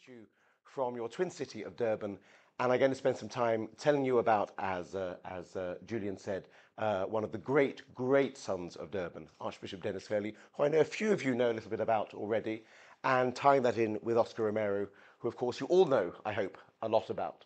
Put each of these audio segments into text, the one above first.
you from your twin city of Durban, and I'm going to spend some time telling you about, as Julian said, one of the great sons of Durban, Archbishop Denis Hurley, who I know a few of you know a little bit about already, and tying that in with Oscar Romero, who of course you all know, I hope, a lot about.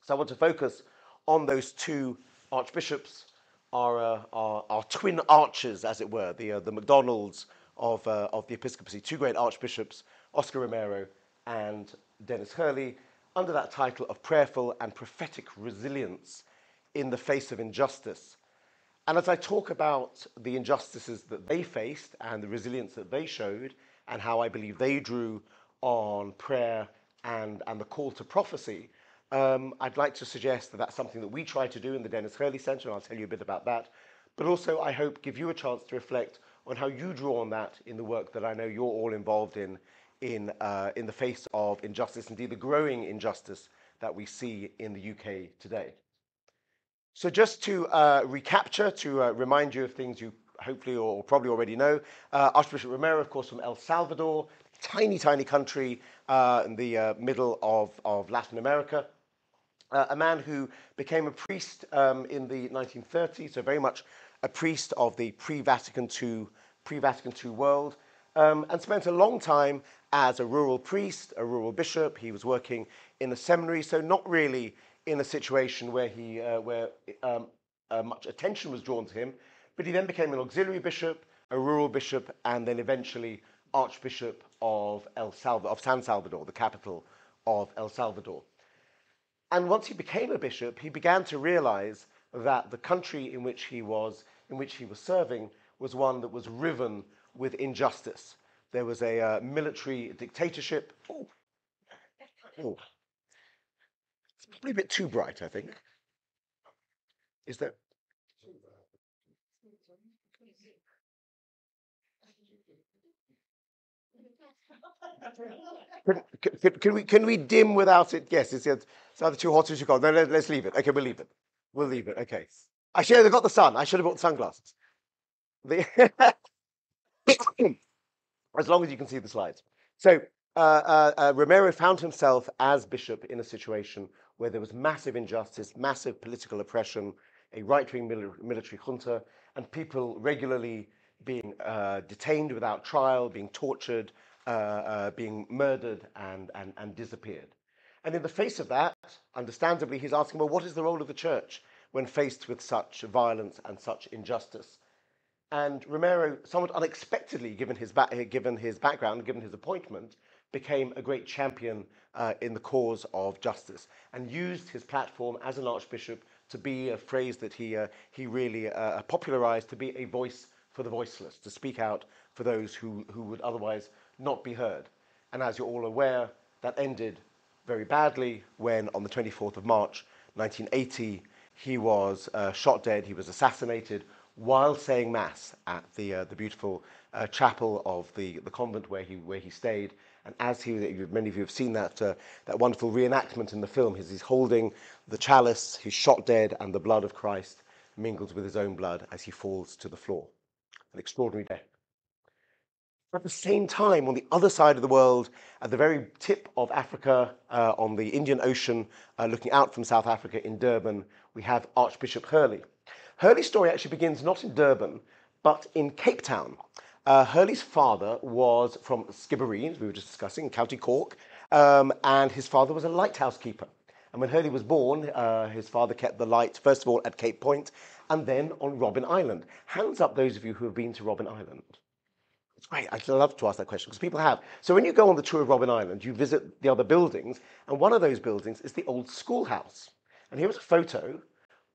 So I want to focus on those two archbishops, our twin archers, as it were, the McDonald's of the episcopacy, two great archbishops, Oscar Romero and Denis Hurley, under that title of Prayerful and Prophetic Resilience in the Face of Injustice. And as I talk about the injustices that they faced and the resilience that they showed, and how I believe they drew on prayer and the call to prophecy, I'd like to suggest that that's something that we try to do in the Denis Hurley Centre, and I'll tell you a bit about that. But also, I hope, give you a chance to reflect on how you draw on that in the work that I know you're all involved in the face of injustice, indeed the growing injustice that we see in the UK today. So just to recapture, to remind you of things you hopefully or probably already know, Archbishop Romero, of course, from El Salvador, tiny country in the middle of Latin America. A man who became a priest in the 1930s, so very much a priest of the pre-Vatican II world, and spent a long time as a rural priest, a rural bishop. He was working in a seminary, so not really in a situation where much attention was drawn to him. But he then became an auxiliary bishop, a rural bishop, and then eventually Archbishop of San Salvador, the capital of El Salvador. And once he became a bishop, he began to realize that the country in which he was serving was one that was riven with injustice. There was a military dictatorship. Oh. It's probably a bit too bright, I think. Is there? Can we dim without it? Yes, it's either too hot or too cold. No, let's leave it. Okay, we'll leave it. We'll leave it. Okay. I should have got the sun. I should have bought sunglasses. As long as you can see the slides. So Romero found himself as bishop in a situation where there was massive injustice, massive political oppression, a right-wing military junta, and people regularly being detained without trial, being tortured, being murdered and disappeared. And in the face of that, understandably, he's asking, well, what is the role of the church when faced with such violence and such injustice? And Romero, somewhat unexpectedly, given his background, given his appointment, became a great champion in the cause of justice and used his platform as an archbishop to be a phrase that he really popularized, to be a voice for the voiceless, to speak out for those who would otherwise not be heard. And as you're all aware, that ended very badly when on the 24th of March 1980 he was shot dead. He was assassinated while saying mass at the beautiful chapel of the convent where he stayed. And as many of you have seen that wonderful reenactment in the film, he's holding the chalice, he's shot dead, and the blood of Christ mingles with his own blood as he falls to the floor. An extraordinary death. At the same time, on the other side of the world, at the very tip of Africa, on the Indian Ocean, looking out from South Africa in Durban, we have Archbishop Hurley. Hurley's story actually begins not in Durban, but in Cape Town. Hurley's father was from Skibbereen, as we were just discussing, County Cork, and his father was a lighthouse keeper. And when Hurley was born, his father kept the light, first of all, at Cape Point, and then on Robben Island. Hands up those of you who have been to Robben Island. It's great. I'd love to ask that question because people have. So when you go on the tour of Robben Island, you visit the other buildings, and one of those buildings is the old schoolhouse. And here is a photo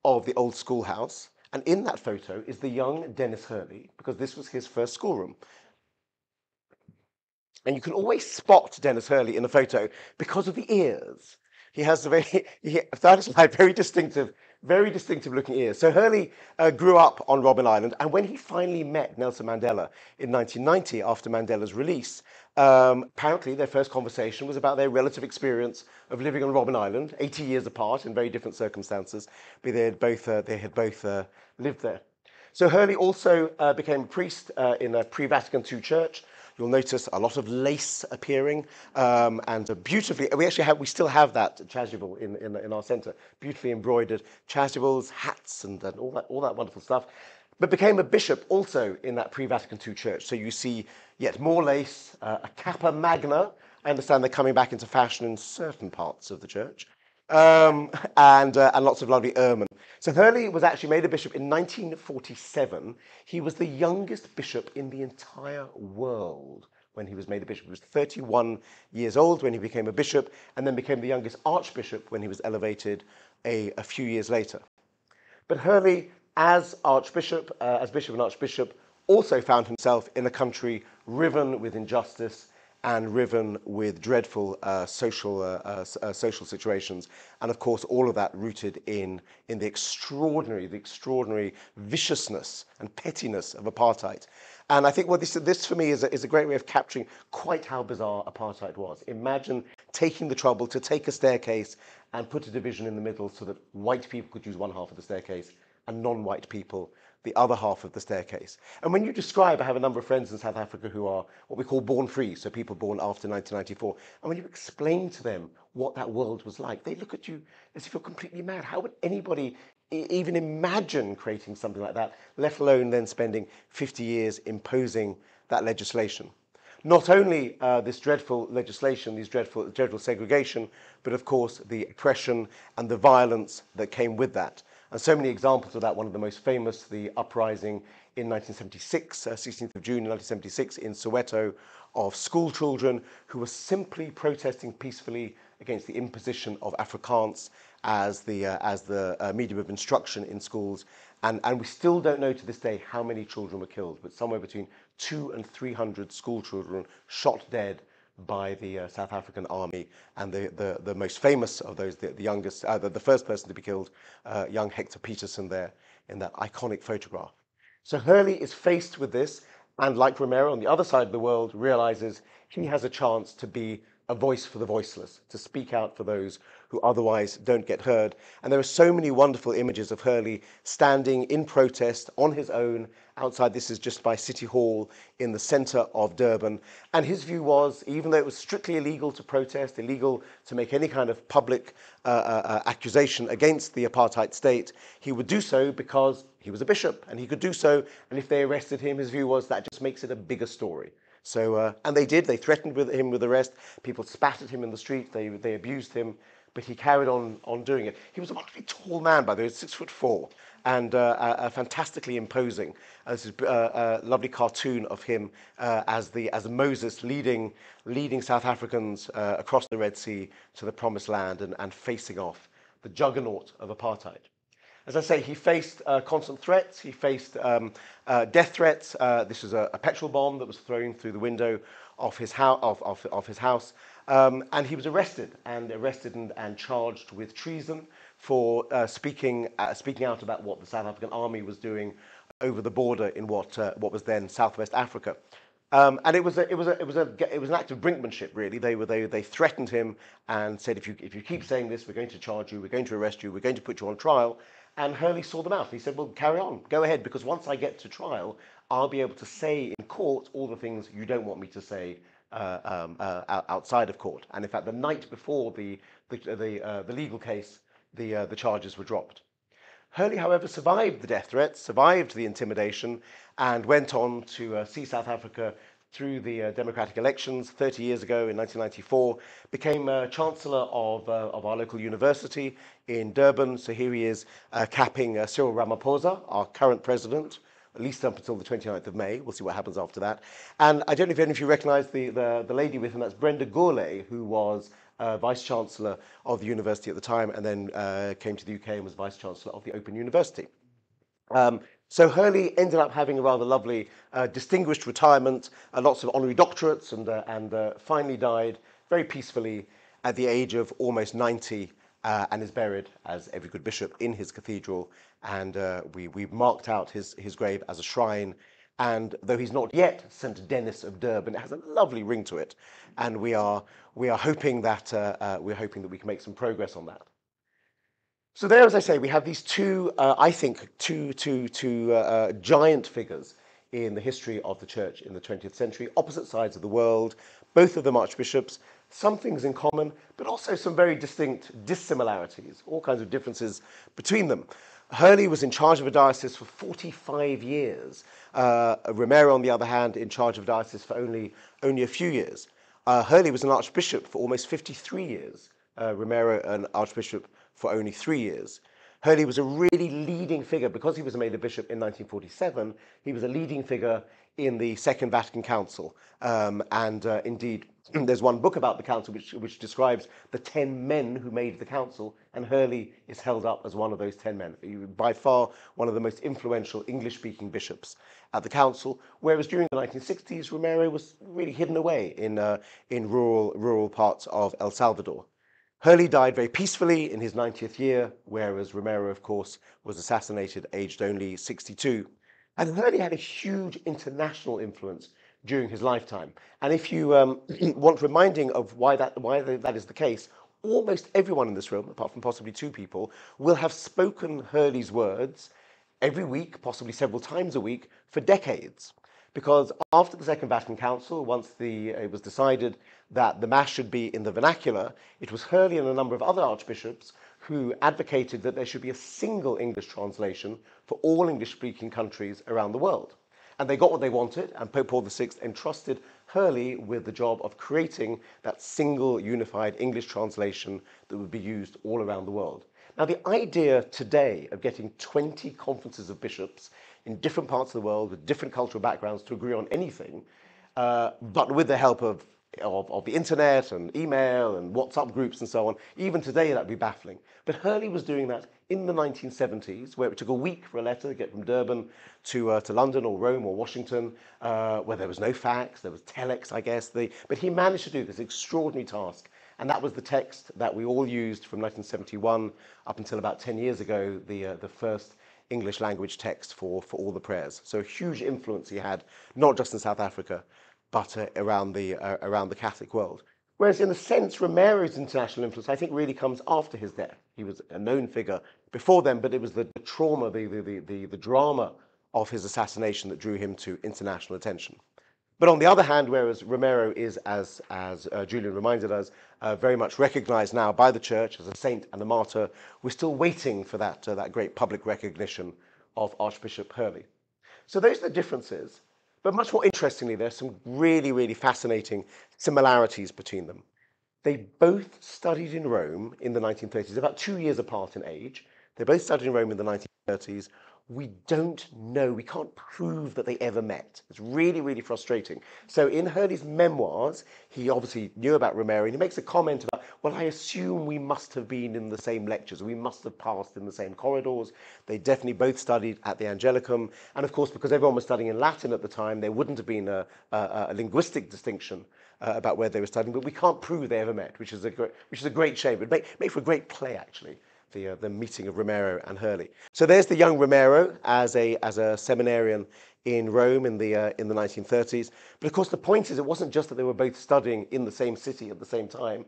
of the old schoolhouse, and in that photo is the young Denis Hurley, because this was his first schoolroom. And you can always spot Denis Hurley in the photo because of the ears. He has very distinctive looking ears. So Hurley grew up on Robben Island, and when he finally met Nelson Mandela in 1990, after Mandela's release, apparently their first conversation was about their relative experience of living on Robben Island, 80 years apart in very different circumstances, but they had both lived there. So Hurley also became a priest in a pre-Vatican II church, You'll notice a lot of lace appearing, and beautifully, we still have that chasuble in our centre, beautifully embroidered chasubles, hats, and all that wonderful stuff. But became a bishop also in that pre-Vatican II church. So you see yet more lace, a cappa magna. I understand they're coming back into fashion in certain parts of the church, and lots of lovely ermine. So Hurley was actually made a bishop in 1947. He was the youngest bishop in the entire world when he was made a bishop. He was 31 years old when he became a bishop, and then became the youngest archbishop when he was elevated a few years later. But Hurley, as archbishop, as bishop and archbishop, also found himself in a country riven with injustice and riven with dreadful social situations, and of course all of that rooted in the extraordinary viciousness and pettiness of apartheid. And I think this for me is a great way of capturing quite how bizarre apartheid was. Imagine taking the trouble to take a staircase and put a division in the middle so that white people could use one half of the staircase and non-white people the other half of the staircase. And when you describe, I have a number of friends in South Africa who are what we call born free, so people born after 1994. And when you explain to them what that world was like, they look at you as if you're completely mad. How would anybody even imagine creating something like that, let alone then spending 50 years imposing that legislation? Not only this dreadful legislation, these dreadful segregation, but of course the oppression and the violence that came with that. And so many examples of that. One of the most famous, the uprising in 1976, 16th of June 1976 in Soweto, of school children who were simply protesting peacefully against the imposition of Afrikaans as the medium of instruction in schools. And we still don't know to this day how many children were killed, but somewhere between 200 and 300 school children shot dead by the South African army, and the most famous of those, the youngest, the first person to be killed, young Hector Peterson there in that iconic photograph. So Hurley is faced with this, and like Romero on the other side of the world, realizes he has a chance to be a voice for the voiceless, to speak out for those who otherwise don't get heard. And there are so many wonderful images of Hurley standing in protest on his own outside. This is just by City Hall in the centre of Durban. And his view was, even though it was strictly illegal to protest, illegal to make any kind of public accusation against the apartheid state, he would do so because he was a bishop and he could do so. And if they arrested him, his view was that just makes it a bigger story. So, and they did. They threatened him with arrest. People spat at him in the street. They abused him, but he carried on doing it. He was a wonderfully tall man, by the way, 6'4", and fantastically imposing. This is a lovely cartoon of him as Moses leading South Africans across the Red Sea to the Promised Land and facing off the juggernaut of apartheid. As I say, he faced constant threats. He faced death threats. This was a petrol bomb that was thrown through the window of his house, and he was arrested and charged with treason for speaking out about what the South African army was doing over the border in what was then Southwest Africa. And it was an act of brinkmanship, really. They threatened him and said, if you keep saying this, we're going to charge you, we're going to arrest you, we're going to put you on trial. And Hurley saw them out. He said, well, carry on, go ahead, because once I get to trial, I'll be able to say in court all the things you don't want me to say outside of court. And in fact, the night before the legal case, the charges were dropped. Hurley, however, survived the death threats, survived the intimidation, and went on to see South Africa through the democratic elections 30 years ago in 1994, became Chancellor of our local university in Durban. So here he is capping Cyril Ramaphosa, our current president, at least up until the 29th of May. We'll see what happens after that. And I don't know if any of you recognize the lady with him. That's Brenda Gourlay, who was Vice Chancellor of the university at the time, and then came to the UK and was Vice Chancellor of the Open University. So Hurley ended up having a rather lovely, distinguished retirement, lots of honorary doctorates, and finally died very peacefully at the age of almost 90, and is buried, as every good bishop, in his cathedral. And we've marked out his grave as a shrine. And though he's not yet St. Denis of Durban, it has a lovely ring to it. And we are hoping that we can make some progress on that. So there, as I say, we have these two, I think, two giant figures in the history of the church in the 20th century, opposite sides of the world, both of them archbishops, some things in common, but also some very distinct dissimilarities, all kinds of differences between them. Hurley was in charge of a diocese for 45 years. Romero, on the other hand, in charge of a diocese for only a few years. Hurley was an archbishop for almost 53 years. Romero, an archbishop for only 3 years. Hurley was a really leading figure. Because he was made a bishop in 1947, he was a leading figure in the Second Vatican Council. Indeed, there's one book about the council which describes the 10 men who made the council, and Hurley is held up as one of those 10 men. He was by far one of the most influential English-speaking bishops at the council, whereas during the 1960s, Romero was really hidden away in rural parts of El Salvador. Hurley died very peacefully in his 90th year, whereas Romero, of course, was assassinated aged only 62. And Hurley had a huge international influence during his lifetime. And if you want reminding of why that is the case, almost everyone in this room, apart from possibly 2 people, will have spoken Hurley's words every week, possibly several times a week, for decades. Because after the Second Vatican Council, once it was decided that the Mass should be in the vernacular, it was Hurley and a number of other archbishops who advocated that there should be a single English translation for all English-speaking countries around the world. And they got what they wanted, and Pope Paul VI entrusted Hurley with the job of creating that single unified English translation that would be used all around the world. Now, the idea today of getting 20 conferences of bishops in different parts of the world with different cultural backgrounds to agree on anything, but with the help of the internet and email and WhatsApp groups and so on, even today that would be baffling. But Hurley was doing that in the 1970s, where it took a week for a letter to get from Durban to London or Rome or Washington, where there was no fax, there was telex, I guess. But he managed to do this extraordinary task. And that was the text that we all used from 1971 up until about 10 years ago, the first English language text for all the prayers. So a huge influence he had, not just in South Africa, but around the Catholic world. Whereas in a sense, Romero's international influence, I think, really comes after his death. He was a known figure before then, but it was the trauma, the drama of his assassination that drew him to international attention. But on the other hand, whereas Romero is, as Julian reminded us, very much recognized now by the church as a saint and a martyr, we're still waiting for that great public recognition of Archbishop Hurley. So those are the differences. But much more interestingly, there's some really, really fascinating similarities between them. They both studied in Rome in the 1930s, about 2 years apart in age. They both studied in Rome in the 1930s. We don't know, we can't prove that they ever met. It's really, really frustrating. So in Hurley's memoirs, he obviously knew about Romero, and he makes a comment about, well, I assume we must have been in the same lectures, we must have passed in the same corridors. They definitely both studied at the Angelicum, and of course, because everyone was studying in Latin at the time, there wouldn't have been a linguistic distinction about where they were studying, but we can't prove they ever met, which is a great shame. It would make for a great play, actually. The meeting of Romero and Hurley. So there's the young Romero as a seminarian in Rome in the 1930s. But of course, the point is, it wasn't just that they were both studying in the same city at the same time.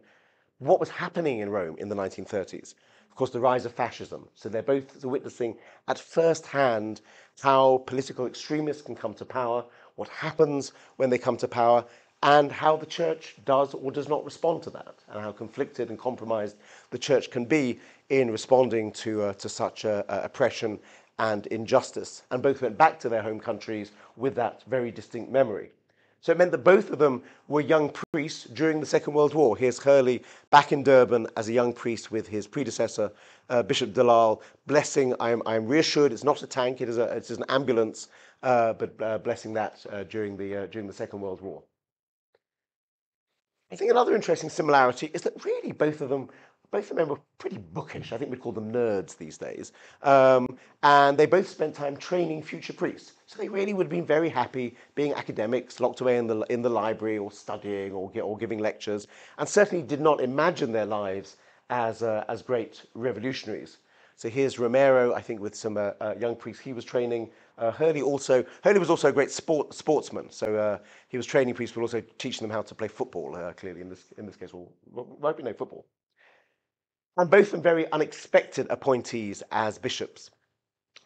What was happening in Rome in the 1930s? Of course, the rise of fascism. So they're both witnessing at first hand how political extremists can come to power, what happens when they come to power, and how the church does or does not respond to that, and how conflicted and compromised the church can be in responding to such oppression and injustice. And both went back to their home countries with that very distinct memory. So it meant that both of them were young priests during the Second World War. Here's Hurley back in Durban as a young priest with his predecessor, Bishop Dalal, blessing. I'm reassured it's not a tank, it's an ambulance, but blessing that during the Second World War. I think another interesting similarity is that really both of them were pretty bookish. I think we call them nerds these days. And they both spent time training future priests. So they really would have been very happy being academics, locked away in the library or studying or giving lectures, and certainly did not imagine their lives as great revolutionaries. So here's Romero, I think, with some young priests he was training. Hurley was also a great sportsman. So he was training priests, but also teaching them how to play football. Clearly, in this case, why we know football. And both of them very unexpected appointees as bishops.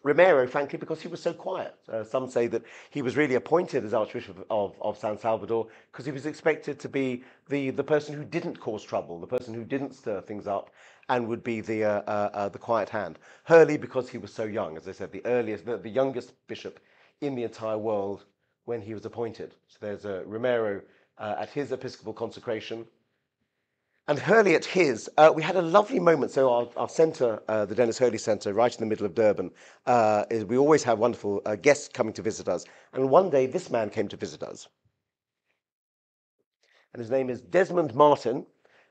Romero, frankly, because he was so quiet. Some say that he was really appointed as Archbishop of San Salvador because he was expected to be the person who didn't cause trouble, the person who didn't stir things up, and would be the quiet hand. Hurley, because he was so young, as I said, the youngest bishop in the entire world when he was appointed. So there's Romero at his episcopal consecration. And Hurley at his, we had a lovely moment. So our centre, the Denis Hurley Centre, right in the middle of Durban, we always have wonderful guests coming to visit us. And one day this man came to visit us. And his name is Desmond Martin.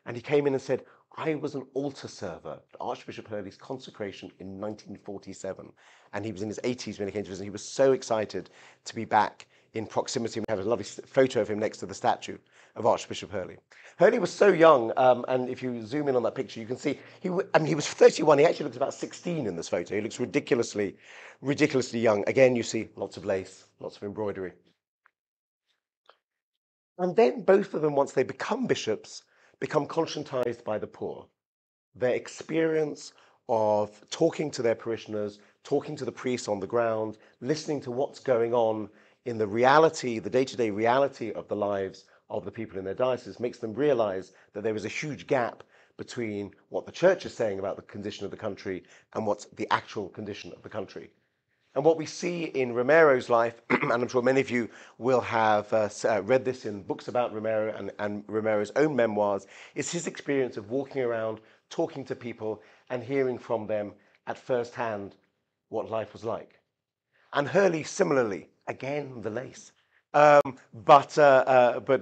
And he came in and said, I was an altar server at Archbishop Hurley's consecration in 1947. And he was in his 80s when he came to visit. He was so excited to be back in proximity. We have a lovely photo of him next to the statue of Archbishop Hurley. Hurley was so young, and if you zoom in on that picture, you can see he was 31. He actually looks about 16 in this photo. He looks ridiculously young. Again, you see lots of lace, lots of embroidery. And then both of them, once they become bishops, become conscientized by the poor. Their experience of talking to their parishioners, talking to the priests on the ground, listening to what's going on in the reality, the day-to-day reality of the lives of the people in their diocese, makes them realize that there is a huge gap between what the church is saying about the condition of the country and what's the actual condition of the country. And what we see in Romero's life, and I'm sure many of you will have read this in books about Romero and Romero's own memoirs, is his experience of walking around, talking to people, and hearing from them at first hand what life was like. And Hurley, similarly, again, the lace, but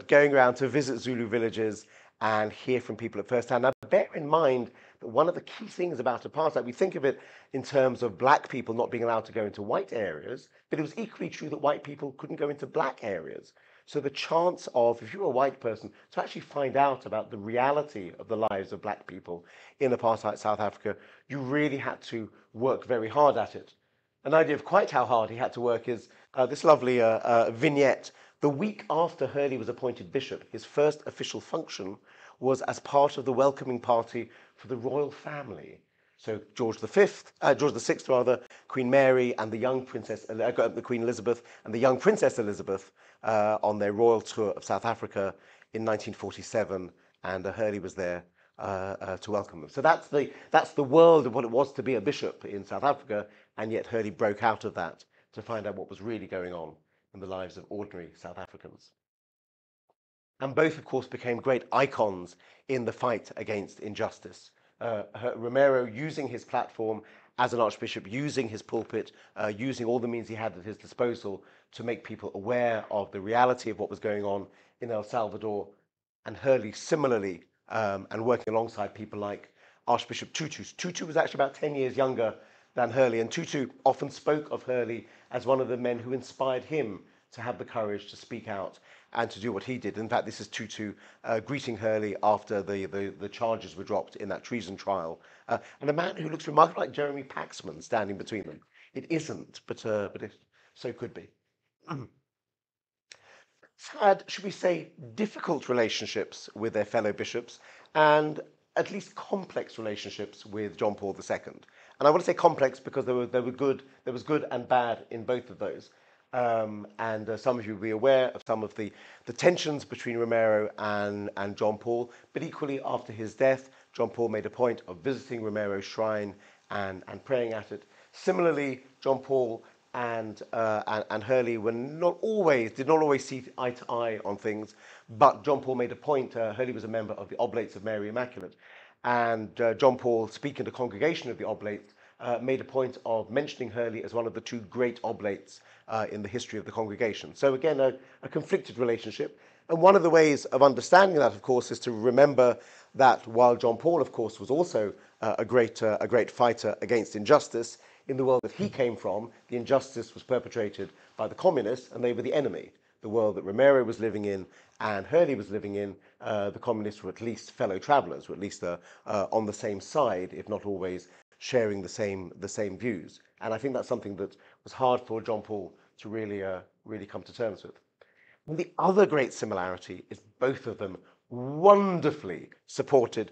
going around to visit Zulu villages and hear from people at first hand. Now, bear in mind that one of the key things about apartheid, we think of it in terms of black people not being allowed to go into white areas, but it was equally true that white people couldn't go into black areas. So the chance of, if you were a white person, to actually find out about the reality of the lives of black people in apartheid South Africa, you really had to work very hard at it. An idea of quite how hard he had to work is this lovely vignette. The week after Hurley was appointed bishop, his first official function was as part of the welcoming party for the royal family. So George VI, rather, Queen Mary and the young Princess, the Queen Elizabeth and the young Princess Elizabeth on their royal tour of South Africa in 1947, and Hurley was there to welcome them. So that's the world of what it was to be a bishop in South Africa, and yet Hurley broke out of that to find out what was really going on in the lives of ordinary South Africans. And both, of course, became great icons in the fight against injustice. Romero using his platform as an archbishop, using his pulpit, using all the means he had at his disposal to make people aware of the reality of what was going on in El Salvador, and Hurley similarly, and working alongside people like Archbishop Tutu. Tutu was actually about 10 years younger than Hurley, and Tutu often spoke of Hurley as one of the men who inspired him to have the courage to speak out and to do what he did. In fact, this is Tutu greeting Hurley after the charges were dropped in that treason trial. And a man who looks remarkably like Jeremy Paxman standing between them. It isn't, but it so could be. Had, should we say, difficult relationships with their fellow bishops, and at least complex relationships with John Paul II. And I want to say complex because there was good and bad in both of those. And some of you will be aware of some of the tensions between Romero and John Paul, but equally after his death, John Paul made a point of visiting Romero's shrine and praying at it. Similarly, John Paul and Hurley did not always see eye to eye on things, but John Paul made a point. Hurley was a member of the Oblates of Mary Immaculate, and John Paul, speaking to the congregation of the Oblates, made a point of mentioning Hurley as one of the two great Oblates in the history of the congregation. So again, a conflicted relationship. And one of the ways of understanding that, of course, is to remember that while John Paul, of course, was also a great fighter against injustice, in the world that he came from, the injustice was perpetrated by the communists, and they were the enemy. The world that Romero was living in and Hurley was living in, the communists were at least fellow travelers, or at least on the same side, if not always sharing the same views. And I think that's something that was hard for John Paul to really come to terms with. And the other great similarity is both of them wonderfully supported,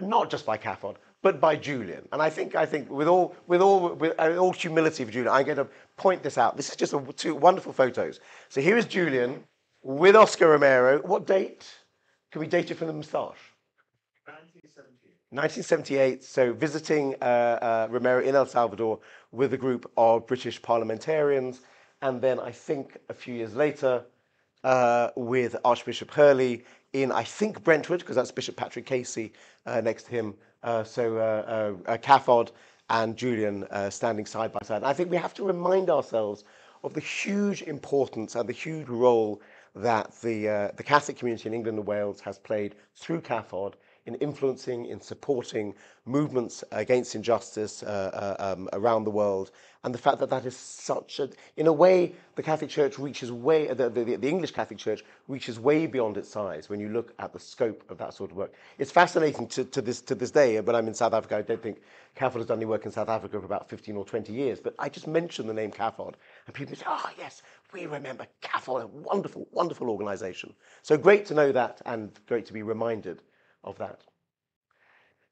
not just by CAFOD, but by Julian. And I think with all humility for Julian, I'm going to point this out. This is just two wonderful photos. So here is Julian with Oscar Romero. What date? Can we date it from the moustache? 1978, so visiting Romero in El Salvador with a group of British parliamentarians, and then I think a few years later with Archbishop Hurley in, I think, Brentwood, because that's Bishop Patrick Casey next to him, CAFOD and Julian standing side by side. And I think we have to remind ourselves of the huge importance and the huge role that the Catholic community in England and Wales has played through CAFOD in influencing, in supporting movements against injustice around the world, and the fact that that is such a, in a way, the Catholic Church reaches way, the English Catholic Church reaches way beyond its size when you look at the scope of that sort of work. It's fascinating to this day. When I'm in South Africa, I don't think CAFOD has done any work in South Africa for about 15 or 20 years, but I just mention the name CAFOD, and people say, oh yes, we remember CAFOD, a wonderful, wonderful organisation. So great to know that, and great to be reminded of that.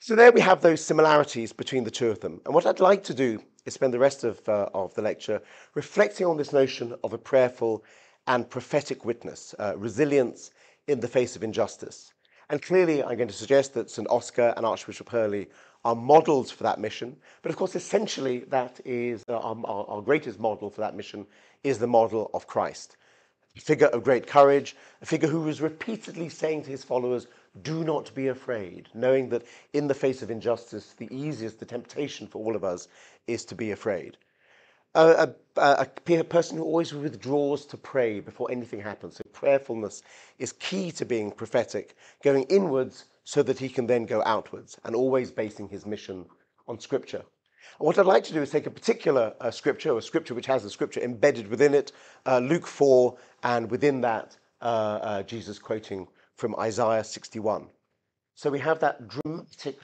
So there we have those similarities between the two of them. And what I'd like to do is spend the rest of the lecture reflecting on this notion of a prayerful and prophetic witness, resilience in the face of injustice. And clearly I'm going to suggest that St. Oscar and Archbishop Hurley are models for that mission. But of course, essentially, that is our greatest model for that mission is the model of Christ. A figure of great courage, a figure who was repeatedly saying to his followers, do not be afraid, knowing that in the face of injustice, the temptation for all of us is to be afraid. A person who always withdraws to pray before anything happens. So prayerfulness is key to being prophetic, going inwards so that he can then go outwards, and always basing his mission on Scripture. And what I'd like to do is take a particular scripture, a scripture which has a scripture embedded within it, Luke 4, and within that, Jesus quoting from Isaiah 61. So we have that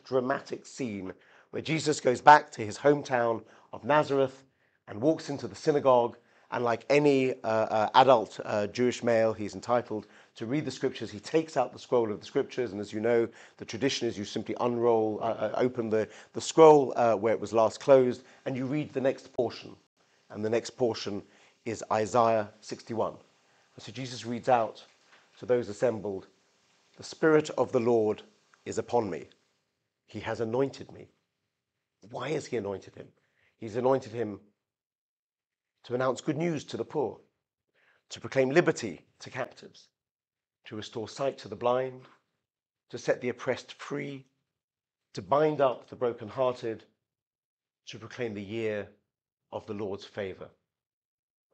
dramatic scene where Jesus goes back to his hometown of Nazareth and walks into the synagogue, and like any adult Jewish male, he's entitled to read the scriptures. He takes out the scroll of the scriptures, and as you know, the tradition is you simply open the scroll where it was last closed, and you read the next portion. And the next portion is Isaiah 61. And so Jesus reads out to those assembled, the Spirit of the Lord is upon me. He has anointed me. Why has he anointed him? He's anointed him to announce good news to the poor, to proclaim liberty to captives, to restore sight to the blind, to set the oppressed free, to bind up the brokenhearted, to proclaim the year of the Lord's favour.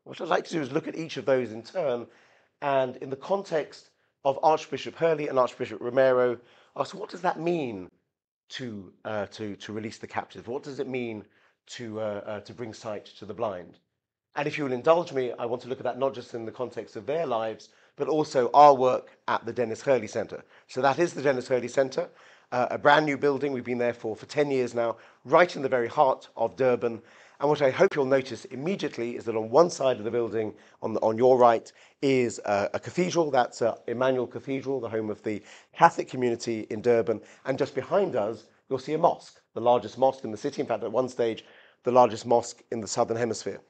What I'd like to do is look at each of those in turn, and in the context of Archbishop Hurley and Archbishop Romero, ask what does that mean to release the captives? What does it mean to bring sight to the blind? And if you will indulge me, I want to look at that not just in the context of their lives, but also our work at the Denis Hurley Centre. So that is the Denis Hurley Centre, a brand new building. We've been there for 10 years now, right in the very heart of Durban. And what I hope you'll notice immediately is that on one side of the building, on your right, is a cathedral. That's Emmanuel Cathedral, the home of the Catholic community in Durban. And just behind us, you'll see a mosque, the largest mosque in the city. In fact, at one stage, the largest mosque in the Southern Hemisphere.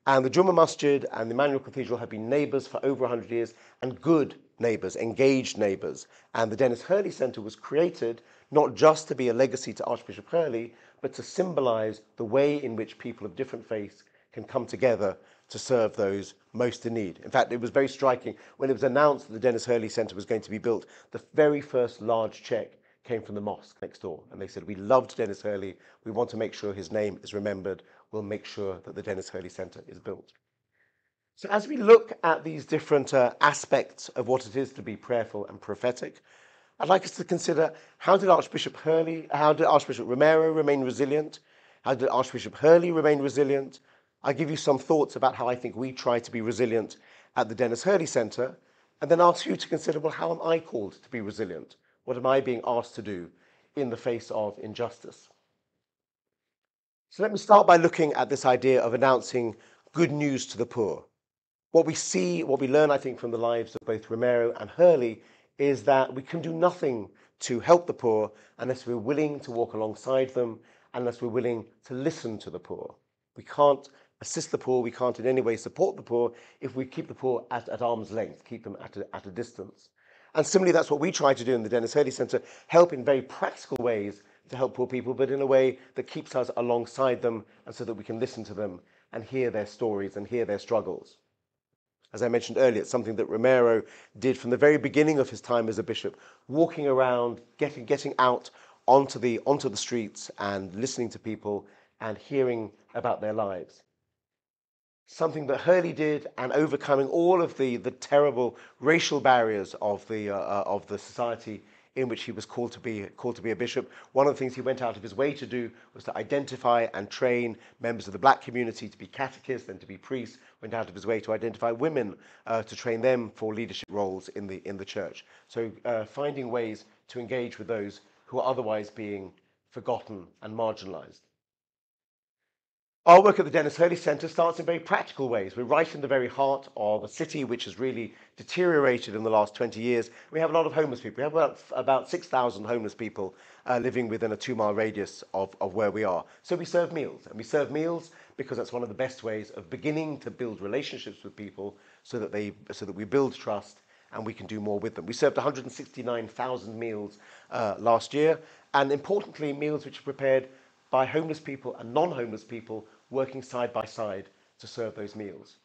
And the Juma Masjid and the Emmanuel Cathedral have been neighbours for over 100 years, and good neighbours, engaged neighbours. And the Denis Hurley Centre was created not just to be a legacy to Archbishop Hurley, but to symbolise the way in which people of different faiths can come together to serve those most in need. In fact, it was very striking when it was announced that the Denis Hurley Centre was going to be built. The very first large cheque came from the mosque next door, and they said, we loved Denis Hurley, we want to make sure his name is remembered, we'll make sure that the Denis Hurley Centre is built. So as we look at these different aspects of what it is to be prayerful and prophetic, I'd like us to consider, how did Archbishop Romero remain resilient? How did Archbishop Hurley remain resilient? I'll give you some thoughts about how I think we try to be resilient at the Denis Hurley Centre, and then ask you to consider, well, how am I called to be resilient? What am I being asked to do in the face of injustice? So let me start by looking at this idea of announcing good news to the poor. What we see, what we learn, I think, from the lives of both Romero and Hurley is that we can do nothing to help the poor unless we're willing to walk alongside them, unless we're willing to listen to the poor. We can't assist the poor, we can't in any way support the poor if we keep the poor at arm's length, keep them at a distance. And similarly, that's what we try to do in the Denis Hurley Centre, help in very practical ways to help poor people, but in a way that keeps us alongside them and so that we can listen to them and hear their stories and hear their struggles. As I mentioned earlier, it's something that Romero did from the very beginning of his time as a bishop, walking around, getting out onto the streets and listening to people and hearing about their lives. Something that Hurley did, and overcoming all of the terrible racial barriers of the society in which he was called to be a bishop. One of the things he went out of his way to do was to identify and train members of the black community to be catechists and to be priests. Went out of his way to identify women to train them for leadership roles in the church. So finding ways to engage with those who are otherwise being forgotten and marginalized. Our work at the Denis Hurley Centre starts in very practical ways. We're right in the very heart of a city which has really deteriorated in the last 20 years. We have a lot of homeless people. We have about 6,000 homeless people living within a 2-mile radius of where we are. So we serve meals. And we serve meals because that's one of the best ways of beginning to build relationships with people so that we build trust and we can do more with them. We served 169,000 meals last year, and importantly, meals which are prepared by homeless people and non-homeless people working side by side to serve those meals.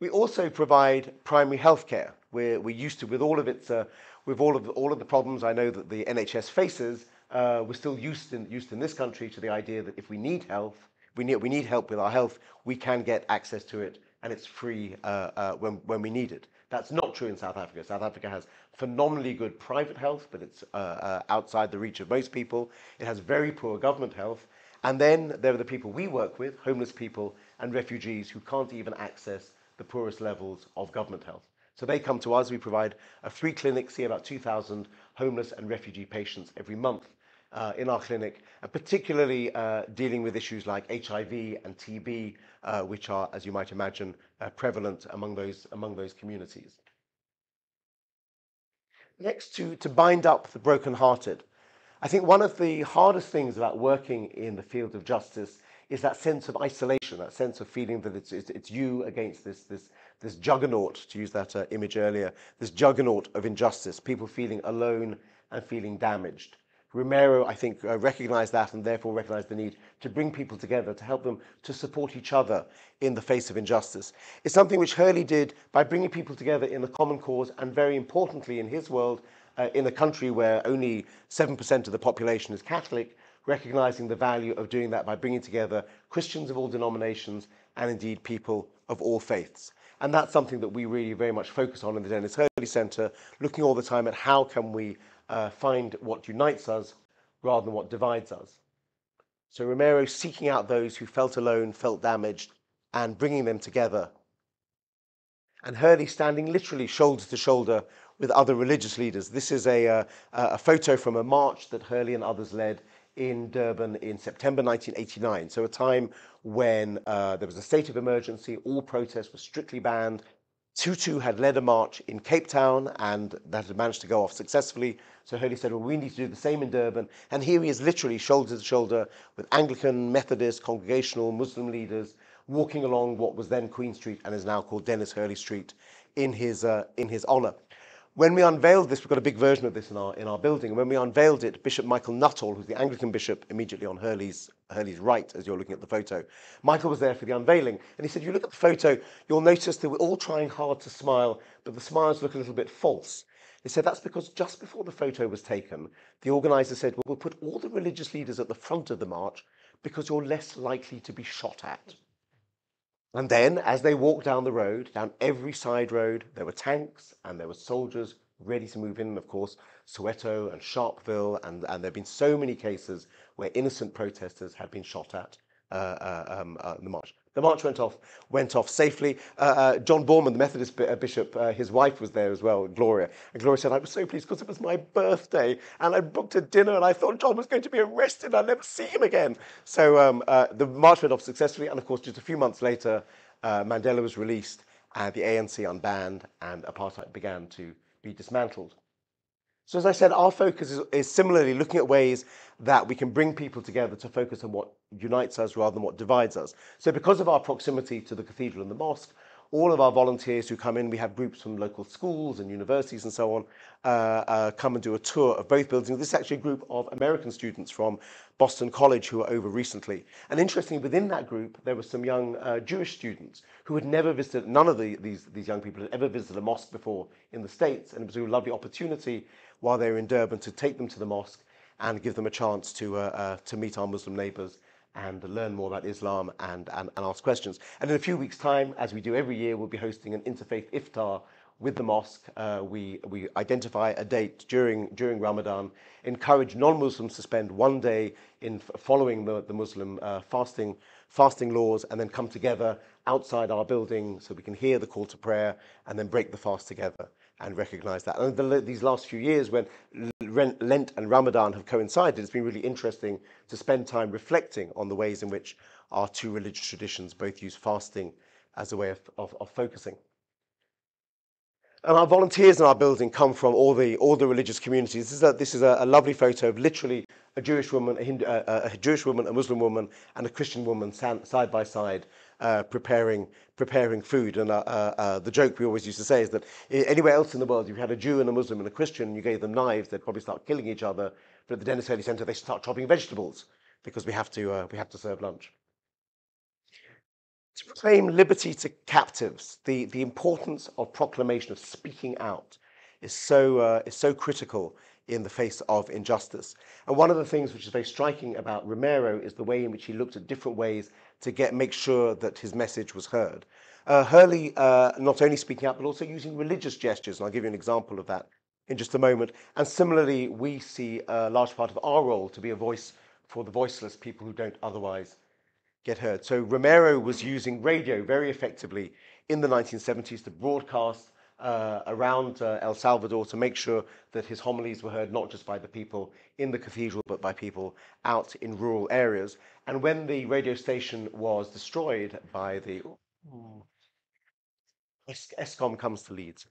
We also provide primary health care. We're used to, with all of the problems I know that the NHS faces, we're still used in this country to the idea that if we need health, we need help with our health, we can get access to it, and it's free when we need it. That's not true in South Africa. South Africa has phenomenally good private health, but it's outside the reach of most people. It has very poor government health. And then there are the people we work with, homeless people and refugees who can't even access the poorest levels of government health. So they come to us. We provide a free clinic, see about 2,000 homeless and refugee patients every month in our clinic, and particularly dealing with issues like HIV and TB, which are, as you might imagine, prevalent among those communities. Next, to bind up the brokenhearted. I think one of the hardest things about working in the field of justice is that sense of isolation, that sense of feeling that it's you against this juggernaut, to use that image earlier, this juggernaut of injustice, people feeling alone and feeling damaged. Romero, I think, recognized that and therefore recognized the need to bring people together, to help them to support each other in the face of injustice. It's something which Hurley did by bringing people together in a common cause, and very importantly in his world, in a country where only 7% of the population is Catholic, recognizing the value of doing that by bringing together Christians of all denominations and indeed people of all faiths. And that's something that we really very much focus on in the Denis Hurley Centre, looking all the time at how can we find what unites us rather than what divides us. So Romero seeking out those who felt alone, felt damaged, and bringing them together. And Hurley standing literally shoulder to shoulder with other religious leaders. This is a photo from a march that Hurley and others led in Durban in September 1989. So a time when there was a state of emergency, all protests were strictly banned. Tutu had led a march in Cape Town, and that had managed to go off successfully. So Hurley said, well, we need to do the same in Durban. And here he is literally shoulder to shoulder with Anglican, Methodist, Congregational, Muslim leaders, walking along what was then Queen Street and is now called Denis Hurley Street in his honour. When we unveiled this, we've got a big version of this in our building. And when we unveiled it, Bishop Michael Nuttall, who's the Anglican bishop immediately on Hurley's right, as you're looking at the photo, Michael was there for the unveiling. And he said, you look at the photo, you'll notice that we're all trying hard to smile, but the smiles look a little bit false. He said that's because just before the photo was taken, the organizer said, well, we'll put all the religious leaders at the front of the march because you're less likely to be shot at. And then, as they walked down the road, down every side road, there were tanks and there were soldiers ready to move in. And of course, Soweto and Sharpeville, and there have been so many cases where innocent protesters had been shot at the march. The march went off safely. John Borman, the Methodist bishop, his wife was there as well, Gloria. And Gloria said, I was so pleased because it was my birthday and I booked a dinner and I thought John was going to be arrested. I'll never see him again. So the march went off successfully. And of course, just a few months later, Mandela was released and the ANC unbanned and apartheid began to be dismantled. So as I said, our focus is similarly looking at ways that we can bring people together to focus on what unites us rather than what divides us. So because of our proximity to the cathedral and the mosque, all of our volunteers who come in, we have groups from local schools and universities and so on, come and do a tour of both buildings. This is actually a group of American students from Boston College who were over recently. And interestingly, within that group, there were some young Jewish students who had never visited, none of these young people had ever visited a mosque before in the States. And it was a lovely opportunity while they were in Durban to take them to the mosque and give them a chance to meet our Muslim neighbours and learn more about Islam and ask questions. And in a few weeks' time, as we do every year, we'll be hosting an interfaith iftar with the mosque. We identify a date during Ramadan, encourage non-Muslims to spend one day in following the Muslim fasting laws, and then come together outside our building so we can hear the call to prayer and then break the fast together and recognize that. And these last few years, when Lent and Ramadan have coincided, it's been really interesting to spend time reflecting on the ways in which our two religious traditions both use fasting as a way of focusing. And our volunteers in our building come from all the religious communities. This is a lovely photo of literally a Jewish woman, a Jewish woman, a Muslim woman, and a Christian woman side by side, preparing food. And the joke we always used to say is that anywhere else in the world, if you had a Jew and a Muslim and a Christian, and you gave them knives, they'd probably start killing each other. But at the Denis Hurley Centre, they start chopping vegetables because we have to serve lunch. To proclaim liberty to captives, the importance of proclamation, of speaking out, is so critical in the face of injustice. And one of the things which is very striking about Romero is the way in which he looked at different ways to make sure that his message was heard. Hurley not only speaking out, but also using religious gestures, and I'll give you an example of that in just a moment. And similarly, we see a large part of our role to be a voice for the voiceless, people who don't otherwise get heard. So Romero was using radio very effectively in the 1970s to broadcast around El Salvador to make sure that his homilies were heard not just by the people in the cathedral, but by people out in rural areas. And when the radio station was destroyed by the... ESCOM comes to Leeds.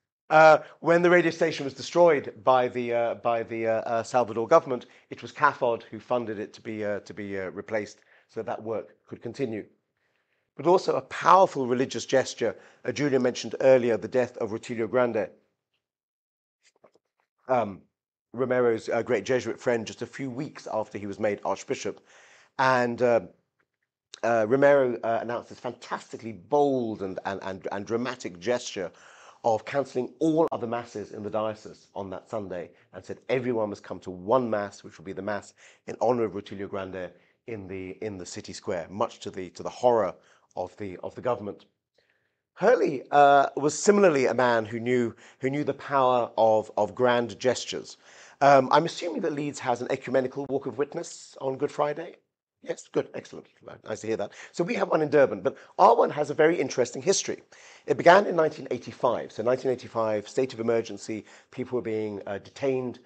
When the radio station was destroyed by the Salvador government, it was CAFOD who funded it to be replaced so that work could continue. But also a powerful religious gesture. Julian mentioned earlier the death of Rutilio Grande, Romero's great Jesuit friend, just a few weeks after he was made Archbishop. And Romero announced this fantastically bold and dramatic gesture of cancelling all other masses in the diocese on that Sunday, and said everyone must come to one mass, which will be the mass in honor of Rutilio Grande in the city square, much to the horror of the government. Hurley was similarly a man who knew the power of grand gestures. I'm assuming that Leeds has an ecumenical walk of witness on Good Friday. Yes, good, excellent. Nice to hear that. So we have one in Durban, but our one has a very interesting history. It began in 1985. So 1985, state of emergency, people were being detained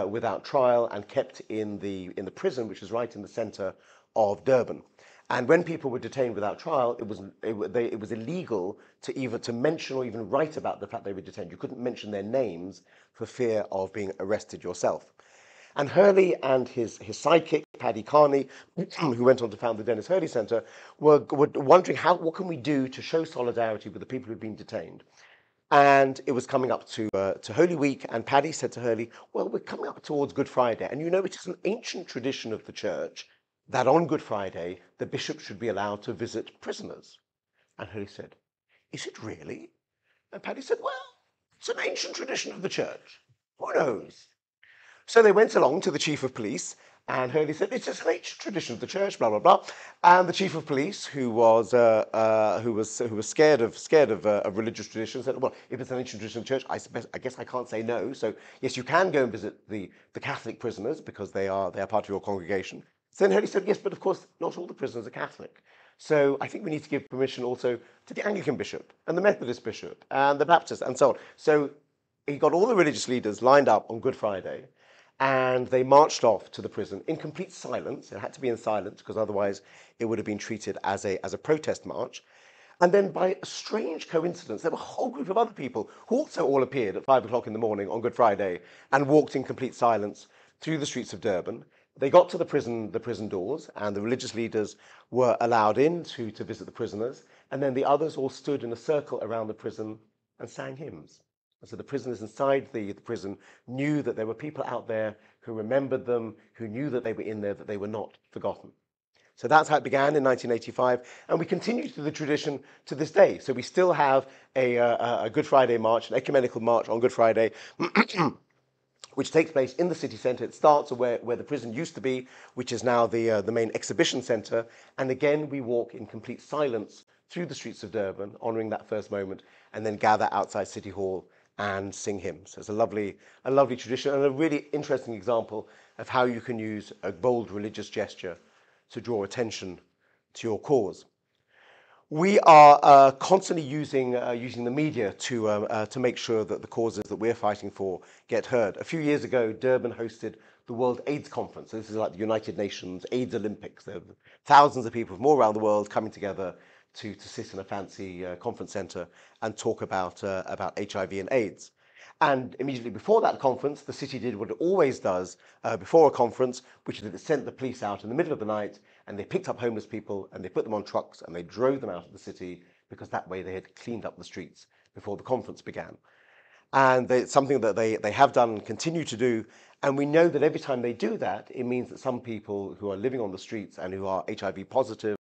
without trial and kept in the prison, which is right in the centre of Durban. And when people were detained without trial, it was illegal to mention or even write about the fact they were detained. You couldn't mention their names for fear of being arrested yourself. And Hurley and his sidekick, Paddy Carney, who went on to found the Denis Hurley Centre, were wondering what can we do to show solidarity with the people who'd been detained. And it was coming up to Holy Week, and Paddy said to Hurley, well, we're coming up towards Good Friday, and you know it is an ancient tradition of the church that on Good Friday, the bishop should be allowed to visit prisoners. And Hurley said, is it really? And Paddy said, well, it's an ancient tradition of the church. Who knows? So they went along to the chief of police, and Hurley said, it's just an ancient tradition of the church, blah, blah, blah. And the chief of police, who was scared of religious tradition, said, well, if it's an ancient tradition of the church, I guess I can't say no. So yes, you can go and visit the Catholic prisoners because they are part of your congregation. So then Hurley said, yes, but of course, not all the prisoners are Catholic. So I think we need to give permission also to the Anglican bishop and the Methodist bishop and the Baptist and so on. So he got all the religious leaders lined up on Good Friday, and they marched off to the prison in complete silence. It had to be in silence because otherwise it would have been treated as a protest march. And then by a strange coincidence, there were a whole group of other people who also all appeared at 5 o'clock in the morning on Good Friday and walked in complete silence through the streets of Durban. They got to the prison doors, and the religious leaders were allowed in to visit the prisoners. And then the others all stood in a circle around the prison and sang hymns. And so the prisoners inside the prison knew that there were people out there who remembered them, who knew that they were in there, that they were not forgotten. So that's how it began in 1985, and we continue to the tradition to this day. So we still have a Good Friday march, an ecumenical march on Good Friday, which takes place in the city centre. It starts where the prison used to be, which is now the main exhibition centre. And again, we walk in complete silence through the streets of Durban, honouring that first moment, and then gather outside City Hall and sing hymns. So it's a lovely tradition and a really interesting example of how you can use a bold religious gesture to draw attention to your cause. We are constantly using the media to make sure that the causes that we're fighting for get heard. A few years ago, Durban hosted the World AIDS Conference. So this is like the United Nations AIDS Olympics. There were thousands of people from all around the world coming together to sit in a fancy conference centre and talk about HIV and AIDS. And immediately before that conference, the city did what it always does before a conference, which is that it sent the police out in the middle of the night, and they picked up homeless people and they put them on trucks and they drove them out of the city, because that way they had cleaned up the streets before the conference began. And it's something that they have done and continue to do. And we know that every time they do that, it means that some people who are living on the streets and who are HIV positive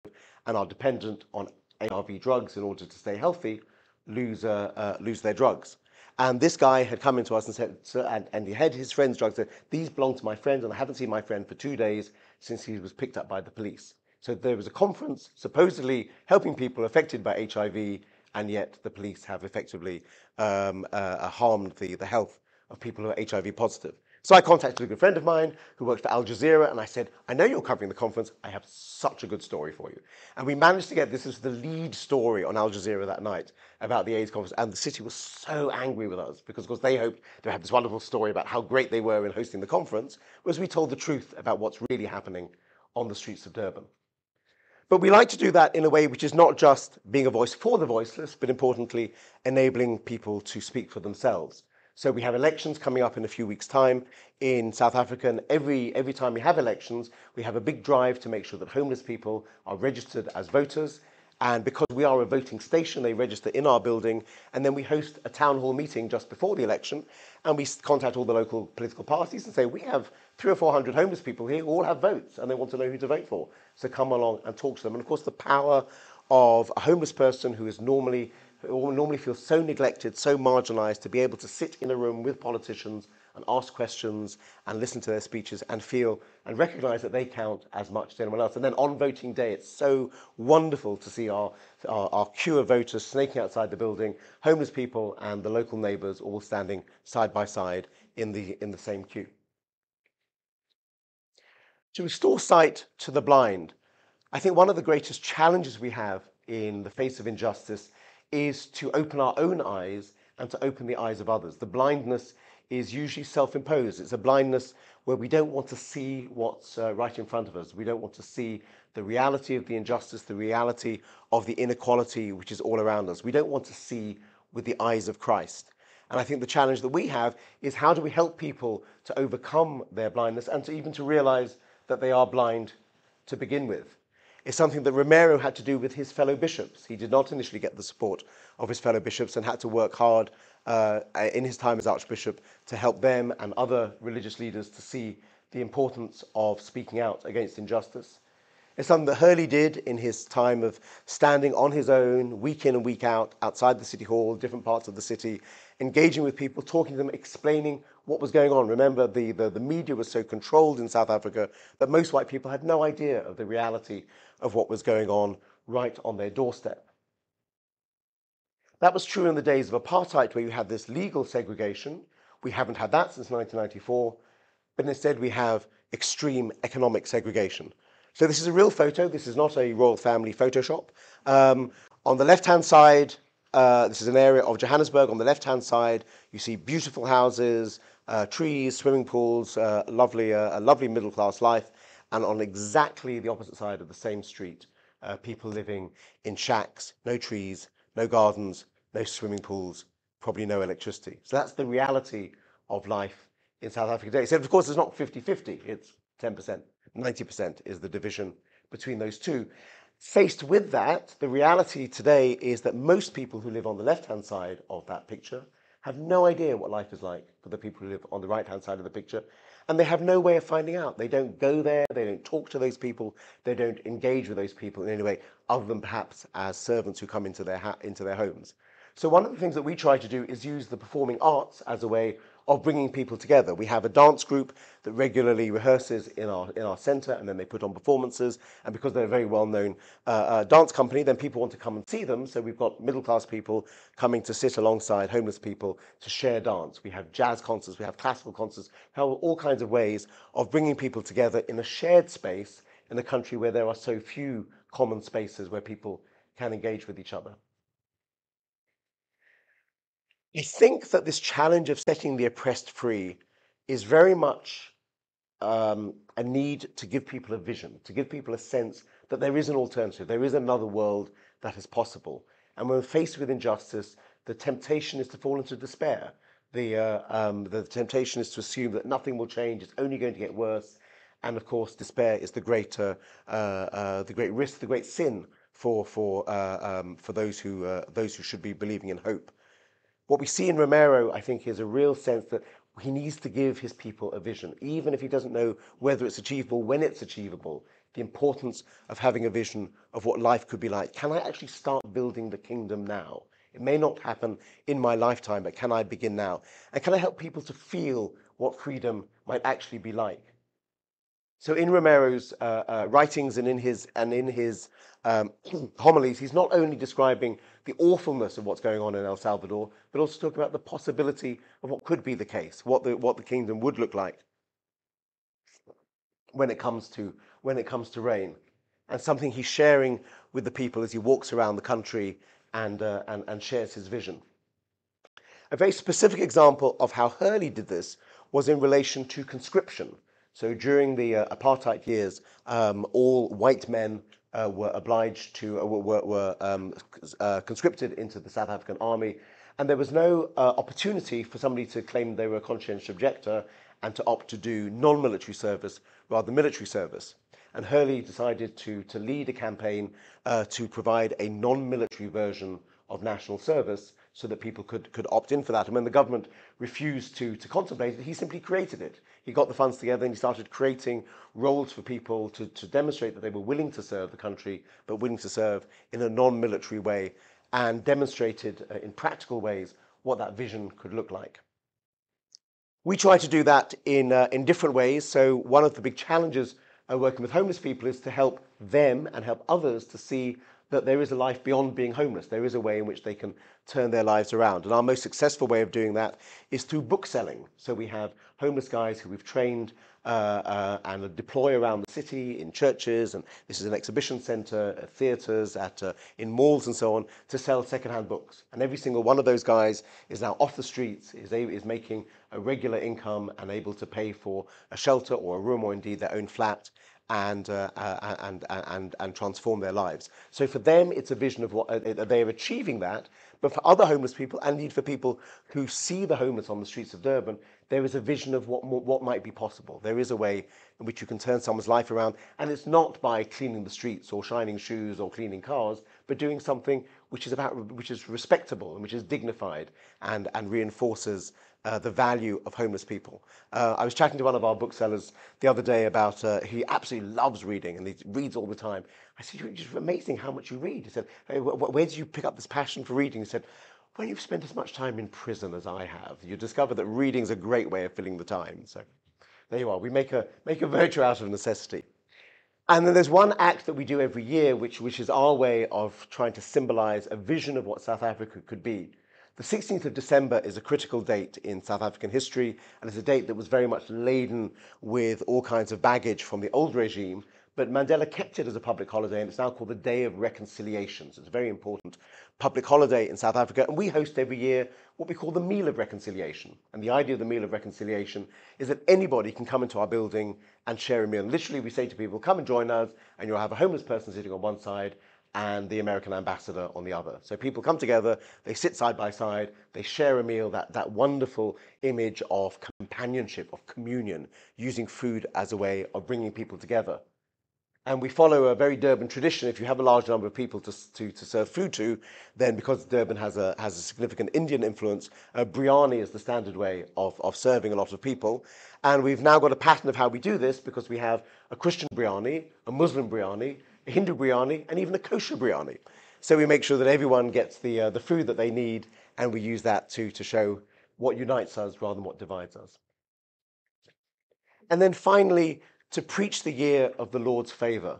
and are dependent on ARV drugs in order to stay healthy lose their drugs. And this guy had come into us and said, and he had his friend's drugs, said, these belong to my friend, and I haven't seen my friend for 2 days since he was picked up by the police. So there was a conference supposedly helping people affected by HIV, and yet the police have effectively harmed the health of people who are HIV positive. So I contacted a good friend of mine who works for Al Jazeera, and I said, I know you're covering the conference. I have such a good story for you. And we managed to get this as the lead story on Al Jazeera that night about the AIDS conference. And the city was so angry with us because, of course, they hoped to have this wonderful story about how great they were in hosting the conference, whereas we told the truth about what's really happening on the streets of Durban. But we like to do that in a way which is not just being a voice for the voiceless, but importantly, enabling people to speak for themselves. So we have elections coming up in a few weeks' time in South Africa, and every time we have elections, we have a big drive to make sure that homeless people are registered as voters. And because we are a voting station, they register in our building, and then we host a town hall meeting just before the election, and we contact all the local political parties and say, we have 300 or 400 homeless people here who all have votes, and they want to know who to vote for. So come along and talk to them. And of course, the power of a homeless person who normally feels so neglected, so marginalized, to be able to sit in a room with politicians and ask questions and listen to their speeches and feel and recognize that they count as much as anyone else. And then on voting day, it's so wonderful to see our queue of voters snaking outside the building, homeless people and the local neighbors all standing side by side in the same queue. To restore sight to the blind, I think one of the greatest challenges we have in the face of injustice is to open our own eyes and to open the eyes of others. The blindness is usually self-imposed. It's a blindness where we don't want to see what's right in front of us. We don't want to see the reality of the injustice, the reality of the inequality which is all around us. We don't want to see with the eyes of Christ. And I think the challenge that we have is, how do we help people to overcome their blindness and to even to realize that they are blind to begin with? It's something that Romero had to do with his fellow bishops. He did not initially get the support of his fellow bishops and had to work hard in his time as Archbishop to help them and other religious leaders to see the importance of speaking out against injustice. It's something that Hurley did in his time of standing on his own, week in and week out, outside the city hall, different parts of the city, engaging with people, talking to them, explaining what was going on. Remember, the media was so controlled in South Africa that most white people had no idea of the reality of what was going on right on their doorstep. That was true in the days of apartheid, where you had this legal segregation. We haven't had that since 1994, but instead we have extreme economic segregation. So this is a real photo. This is not a royal family Photoshop. On the left-hand side, this is an area of Johannesburg. On the left-hand side, you see beautiful houses, trees, swimming pools, a lovely middle-class life. And on exactly the opposite side of the same street, people living in shacks, no trees, no gardens, no swimming pools, probably no electricity. So that's the reality of life in South Africa today. So of course it's not 50-50, it's 10%. 90% is the division between those two. Faced with that, the reality today is that most people who live on the left-hand side of that picture have no idea what life is like for the people who live on the right-hand side of the picture, and they have no way of finding out. They don't go there, they don't talk to those people, they don't engage with those people in any way other than perhaps as servants who come into their homes. So one of the things that we try to do is use the performing arts as a way of bringing people together. We have a dance group that regularly rehearses in our centre, and then they put on performances. And because they're a very well-known dance company, then people want to come and see them. So we've got middle-class people coming to sit alongside homeless people to share dance. We have jazz concerts, we have classical concerts, we have all kinds of ways of bringing people together in a shared space in a country where there are so few common spaces where people can engage with each other. I think that this challenge of setting the oppressed free is very much a need to give people a vision, to give people a sense that there is an alternative, there is another world that is possible. And when we're faced with injustice, the temptation is to fall into despair. The temptation is to assume that nothing will change, it's only going to get worse. And of course, despair is the great risk, the great sin for those who should be believing in hope. What we see in Romero, I think, is a real sense that he needs to give his people a vision, even if he doesn't know whether it's achievable, when it's achievable, the importance of having a vision of what life could be like. Can I actually start building the kingdom now? It may not happen in my lifetime, but can I begin now? And can I help people to feel what freedom might actually be like? So in Romero's writings and in his homilies, he's not only describing the awfulness of what's going on in El Salvador, but also talking about the possibility of what could be the case, what the kingdom would look like when it comes to rain, and something he's sharing with the people as he walks around the country and shares his vision. A very specific example of how Hurley did this was in relation to conscription. So during the apartheid years, all white men were obliged to conscripted into the South African army, and there was no opportunity for somebody to claim they were a conscientious objector and to opt to do non-military service rather than military service. And Hurley decided to lead a campaign to provide a non-military version of national service so that people could opt in for that. And when the government refused to contemplate it, he simply created it. He got the funds together and he started creating roles for people to demonstrate that they were willing to serve the country, but willing to serve in a non-military way, and demonstrated in practical ways what that vision could look like. We try to do that in different ways. So one of the big challenges working with homeless people is to help them and help others to see that there is a life beyond being homeless. There is a way in which they can turn their lives around. And our most successful way of doing that is through book selling. So we have homeless guys who we've trained and deploy around the city in churches, and this is an exhibition centre, at theatres, in malls and so on, to sell secondhand books. And every single one of those guys is now off the streets, is making a regular income and able to pay for a shelter or a room or indeed their own flat, and transform their lives. So for them, it's a vision of what they're achieving that. But for other homeless people, and indeed for people who see the homeless on the streets of Durban, there is a vision of what might be possible. There is a way in which you can turn someone's life around, and it's not by cleaning the streets or shining shoes or cleaning cars, but doing something which is respectable and which is dignified and reinforces the value of homeless people. I was chatting to one of our booksellers the other day about he absolutely loves reading and he reads all the time. I said, "It's just amazing how much you read." He said, "Hey, where did you pick up this passion for reading?" He said, "When you've spent as much time in prison as I have, you discover that reading is a great way of filling the time." So there you are. We make a virtue out of necessity. And then there's one act that we do every year, which is our way of trying to symbolize a vision of what South Africa could be. The 16th of December is a critical date in South African history, and it's a date that was very much laden with all kinds of baggage from the old regime, but Mandela kept it as a public holiday, and it's now called the Day of Reconciliation. So it's a very important public holiday in South Africa, and we host every year what we call the Meal of Reconciliation. And the idea of the Meal of Reconciliation is that anybody can come into our building and share a meal. And literally, we say to people, come and join us, and you'll have a homeless person sitting on one side and the American ambassador on the other. So people come together, they sit side by side, they share a meal, that wonderful image of companionship, of communion, using food as a way of bringing people together. And we follow a very Durban tradition. If you have a large number of people to serve food to, then because Durban has a significant Indian influence, biryani is the standard way of serving a lot of people. And we've now got a pattern of how we do this because we have a Christian biryani, a Muslim biryani, a Hindu biryani, and even a kosher biryani. So we make sure that everyone gets the food that they need, and we use that to show what unites us rather than what divides us. And then finally, to preach the year of the Lord's favor.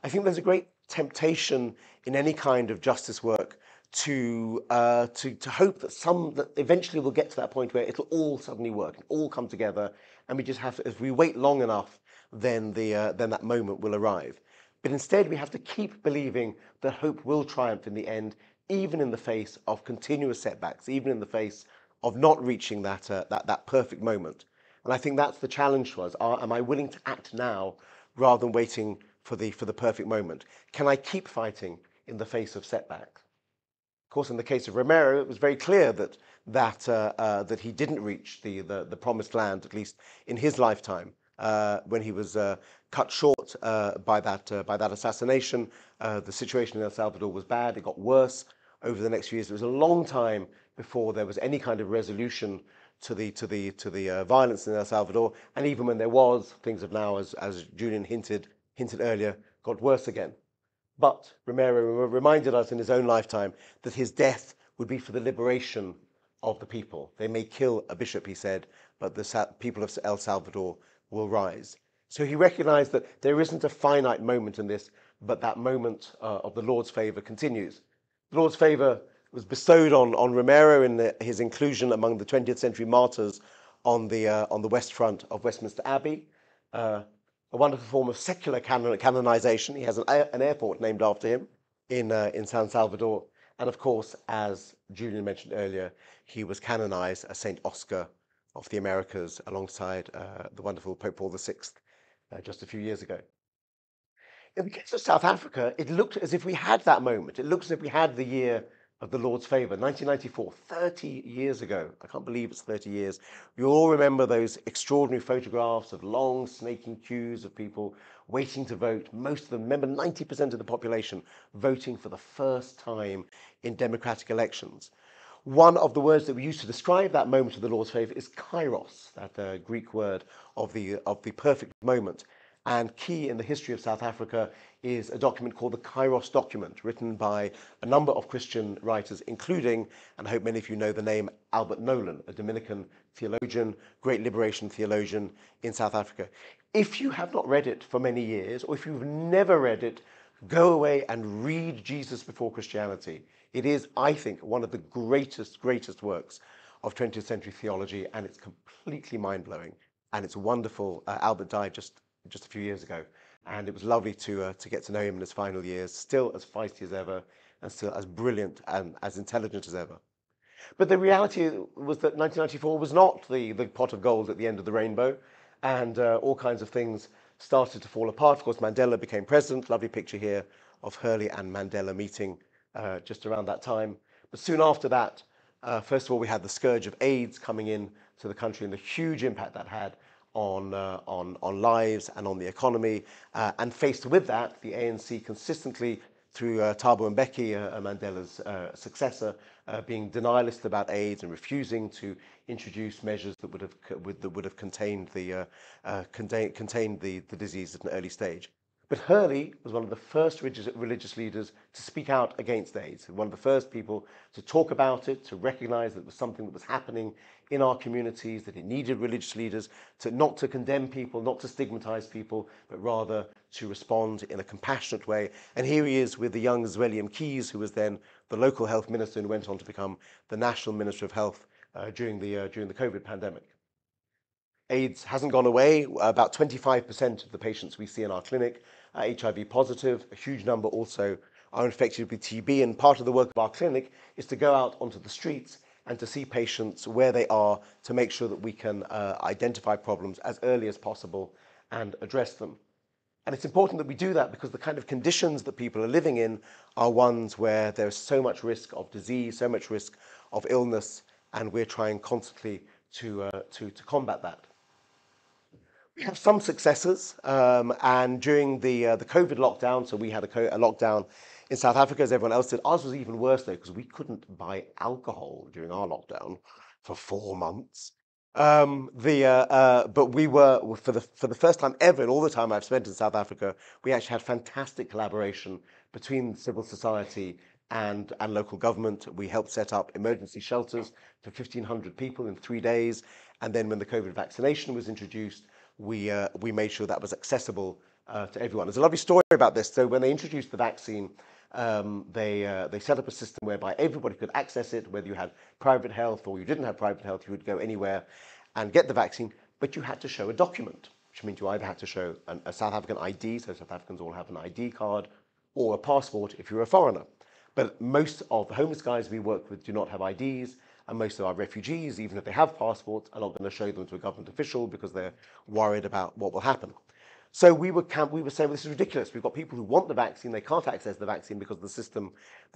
I think there's a great temptation in any kind of justice work to hope that eventually we'll get to that point where it'll all suddenly work, it'll all come together, and we just have to, if we wait long enough, then that moment will arrive. But instead, we have to keep believing that hope will triumph in the end, even in the face of continuous setbacks, even in the face of not reaching that perfect moment. And I think that's the challenge to us. Am I willing to act now rather than waiting for the perfect moment? Can I keep fighting in the face of setbacks? Of course, in the case of Romero, it was very clear that he didn't reach the promised land, at least in his lifetime, when he was cut short by that assassination. The situation in El Salvador was bad. It got worse over the next few years. It was a long time before there was any kind of resolution to the violence in El Salvador, and even when there was, things have now, as Julian hinted earlier, got worse again. But Romero reminded us in his own lifetime that his death would be for the liberation of the people. They may kill a bishop, he said, but the people of El Salvador will rise. So he recognized that there isn't a finite moment in this, but that moment of the Lord's favor continues. The Lord's favor was bestowed on Romero in his inclusion among the 20th century martyrs on the west front of Westminster Abbey. A wonderful form of secular canonization. He has an airport named after him in San Salvador. And of course, as Julian mentioned earlier, he was canonized as Saint Oscar of the Americas alongside the wonderful Pope Paul VI just a few years ago. In the case of South Africa, it looked as if we had that moment. It looked as if we had the year of the Lord's favor, 1994, 30 years ago. I can't believe it's 30 years. You all remember those extraordinary photographs of long snaking queues of people waiting to vote. Most of them, remember 90% of the population voting for the first time in democratic elections. One of the words that we use to describe that moment of the Lord's favor is kairos, that Greek word of the perfect moment. And key in the history of South Africa is a document called the Kairos document, written by a number of Christian writers, including, and I hope many of you know the name, Albert Nolan, a Dominican theologian, great liberation theologian in South Africa. If you have not read it for many years, or if you've never read it, go away and read Jesus Before Christianity. It is, I think, one of the greatest works of 20th century theology, and it's completely mind-blowing, and it's wonderful. Albert died just a few years ago, and it was lovely to get to know him in his final years, still as feisty as ever, and still as brilliant and as intelligent as ever. But the reality was that 1994 was not the pot of gold at the end of the rainbow, and all kinds of things started to fall apart. Of course, Mandela became president. Lovely picture here of Hurley and Mandela meeting just around that time. But soon after that, first of all, we had the scourge of AIDS coming in to the country and the huge impact that had on lives and on the economy. And faced with that, the ANC consistently, through Thabo Mbeki, Mandela's successor, being denialist about AIDS and refusing to introduce measures that would have contained the disease at an early stage. But Hurley was one of the first religious leaders to speak out against AIDS, one of the first people to talk about it, to recognize that it was something that was happening in our communities, that it needed religious leaders not to condemn people, not to stigmatize people, but rather to respond in a compassionate way. And here he is with the young Zwelium Keys, who was then the local health minister and went on to become the National Minister of Health during the COVID pandemic. AIDS hasn't gone away. About 25% of the patients we see in our clinic are HIV positive. A huge number also are infected with TB. And part of the work of our clinic is to go out onto the streets and to see patients where they are to make sure that we can identify problems as early as possible and address them. And it's important that we do that because the kind of conditions that people are living in are ones where there's so much risk of disease, so much risk of illness, and we're trying constantly to combat that. We have some successes, and during the COVID lockdown, so we had a lockdown in South Africa as everyone else did. Ours was even worse though because we couldn't buy alcohol during our lockdown for 4 months. But we were for the first time ever in all the time I've spent in South Africa, we actually had fantastic collaboration between civil society and local government. We helped set up emergency shelters for 1,500 people in 3 days, and then when the COVID vaccination was introduced, we made sure that was accessible to everyone. There's a lovely story about this. So when they introduced the vaccine, they set up a system whereby everybody could access it, whether you had private health or you didn't have private health, you would go anywhere and get the vaccine, but you had to show a document, which means you either had to show a South African ID, so South Africans all have an ID card, or a passport if you're a foreigner. But most of the homeless guys we work with do not have IDs, and most of our refugees, even if they have passports, are not going to show them to a government official because they're worried about what will happen. So we were saying, well, this is ridiculous. We've got people who want the vaccine, they can't access the vaccine because the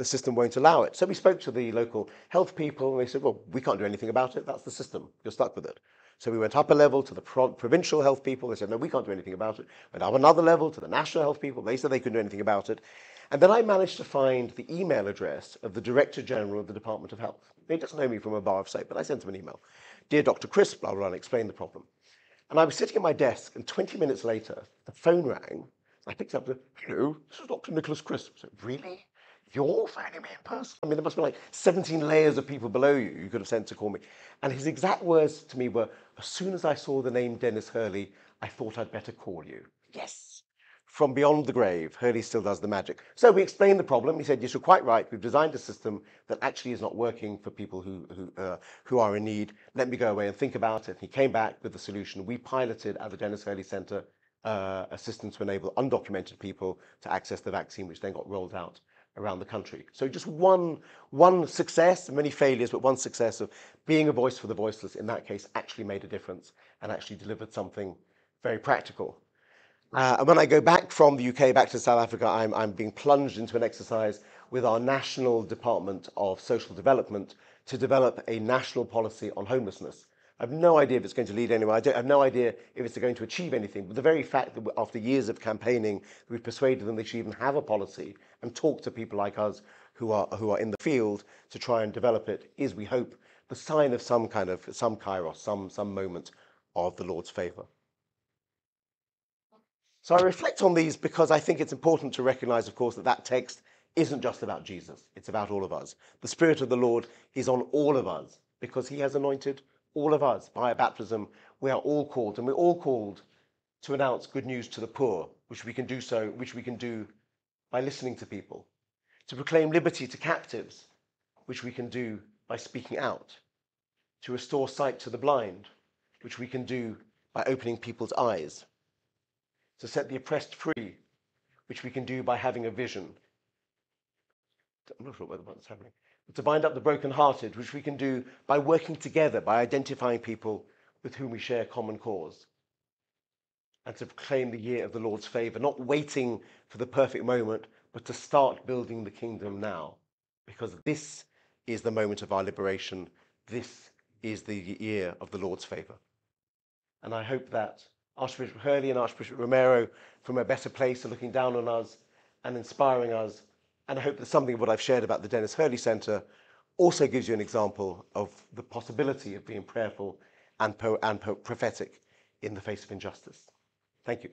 system won't allow it. So we spoke to the local health people, and they said, well, we can't do anything about it. That's the system. You're stuck with it. So we went up a level to the provincial health people. They said, no, we can't do anything about it. Went up another level to the national health people. They said they couldn't do anything about it. And then I managed to find the email address of the Director General of the Department of Health. He doesn't know me from a bar of soap, but I sent him an email. Dear Dr. Chris, blah, blah, blah, and explained the problem. And I was sitting at my desk, and 20 minutes later, the phone rang. I picked up the, hello, this is Dr. Nicholas Crisp. I said, really? You're phoning me in person? I mean, there must be like 17 layers of people below you could have sent to call me. And his exact words to me were, as soon as I saw the name Denis Hurley, I thought I'd better call you. Yes. From beyond the grave, Hurley still does the magic. So we explained the problem. He said, yes, you're quite right. We've designed a system that actually is not working for people who are in need. Let me go away and think about it. He came back with the solution. We piloted at the Denis Hurley Centre a system to enable undocumented people to access the vaccine, which then got rolled out around the country. So just one success, many failures, but one success of being a voice for the voiceless in that case actually made a difference and actually delivered something very practical. And when I go back from the UK back to South Africa, I'm being plunged into an exercise with our National Department of Social Development to develop a national policy on homelessness. I have no idea if it's going to lead anywhere. I have no idea if it's going to achieve anything. But the very fact that after years of campaigning, we've persuaded them they should even have a policy and talk to people like us who are in the field to try and develop it is, we hope, the sign of some kairos, some moment of the Lord's favour. So I reflect on these because I think it's important to recognize, of course, that text isn't just about Jesus. It's about all of us. The Spirit of the Lord is on all of us because he has anointed all of us. By baptism, we are all called, and we're all called to announce good news to the poor, which we can do by listening to people, to proclaim liberty to captives, which we can do by speaking out, to restore sight to the blind, which we can do by opening people's eyes, to set the oppressed free, which we can do by having a vision. I'm not sure what's happening. To bind up the brokenhearted, which we can do by working together, by identifying people with whom we share common cause. And to proclaim the year of the Lord's favour, not waiting for the perfect moment, but to start building the kingdom now. Because this is the moment of our liberation. This is the year of the Lord's favour. And I hope that Archbishop Hurley and Archbishop Romero, from a better place, are looking down on us and inspiring us. And I hope that something of what I've shared about the Denis Hurley Centre also gives you an example of the possibility of being prayerful and prophetic in the face of injustice. Thank you.